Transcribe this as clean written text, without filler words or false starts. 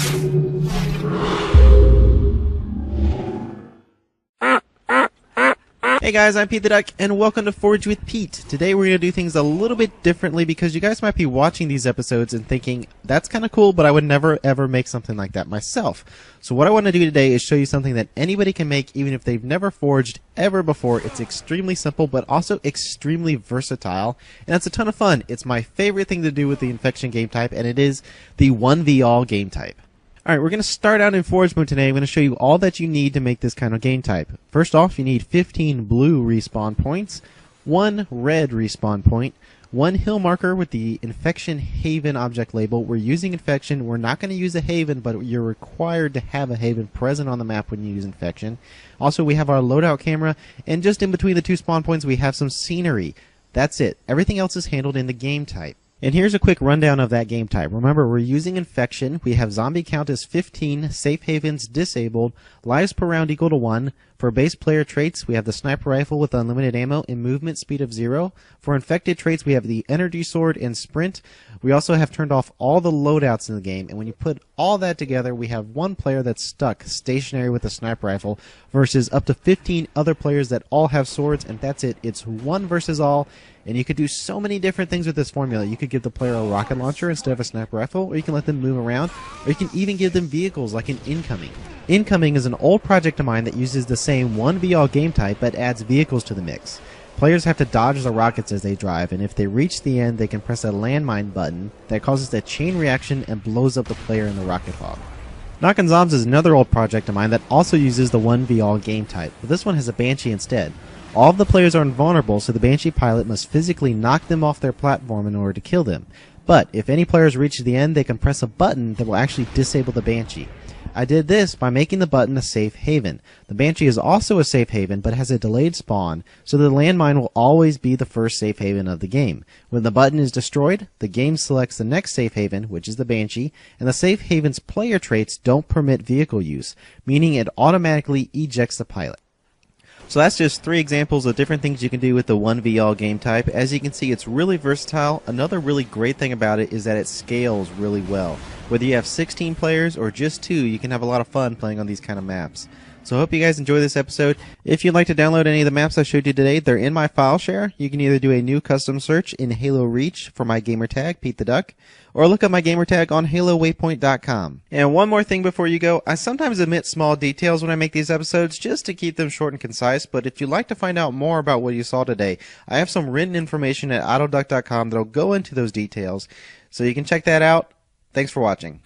Hey guys, I'm Pete the Duck, and welcome to Forge with Pete. Today we're going to do things a little bit differently because you guys might be watching these episodes and thinking, that's kind of cool, but I would never ever make something like that myself. So what I want to do today is show you something that anybody can make even if they've never forged ever before. It's extremely simple, but also extremely versatile, and it's a ton of fun. It's my favorite thing to do with the Infection game type, and it is the 1v-all game type. Alright, we're going to start out in Forge mode today. I'm going to show you all that you need to make this kind of game type. First off, you need 15 blue respawn points, 1 red respawn point, 1 hill marker with the Infection Haven object label. We're using Infection. We're not going to use a Haven, but you're required to have a Haven present on the map when you use Infection. Also, we have our loadout camera, and just in between the 2 spawn points, we have some scenery. That's it. Everything else is handled in the game type. And here's a quick rundown of that game type. Remember, we're using Infection. We have zombie count as 15, safe havens disabled, lives per round equal to 1. For base player traits, we have the sniper rifle with unlimited ammo and movement speed of 0. For infected traits, we have the energy sword and sprint. We also have turned off all the loadouts in the game, and when you put all that together, we have one player that's stuck stationary with a sniper rifle versus up to 15 other players that all have swords, and that's it. It's one versus all. And you could do so many different things with this formula. You could give the player a rocket launcher instead of a sniper rifle, or you can let them move around, or you can even give them vehicles like an incoming. Incoming is an old project of mine that uses the same 1v-all game type but adds vehicles to the mix. Players have to dodge the rockets as they drive, and if they reach the end, they can press a landmine button that causes a chain reaction and blows up the player in the rocket hog. Knockin' Zombs is another old project of mine that also uses the 1v-all game type, but this one has a Banshee instead. All of the players are invulnerable, so the Banshee pilot must physically knock them off their platform in order to kill them. But if any players reach the end, they can press a button that will actually disable the Banshee. I did this by making the button a safe haven. The Banshee is also a safe haven, but has a delayed spawn, so the landmine will always be the first safe haven of the game. When the button is destroyed, the game selects the next safe haven, which is the Banshee, and the safe haven's player traits don't permit vehicle use, meaning it automatically ejects the pilot. So that's just 3 examples of different things you can do with the 1v-all game type. As you can see, it's really versatile. Another really great thing about it is that it scales really well. Whether you have 16 players or just 2, you can have a lot of fun playing on these kind of maps. So I hope you guys enjoy this episode. If you'd like to download any of the maps I showed you today, they're in my file share. You can either do a new custom search in Halo Reach for my gamertag, Pete the Duck, or look up my gamertag on HaloWaypoint.com. And one more thing before you go, I sometimes omit small details when I make these episodes just to keep them short and concise, but if you'd like to find out more about what you saw today, I have some written information at autoduck.com that'll go into those details, so you can check that out. Thanks for watching.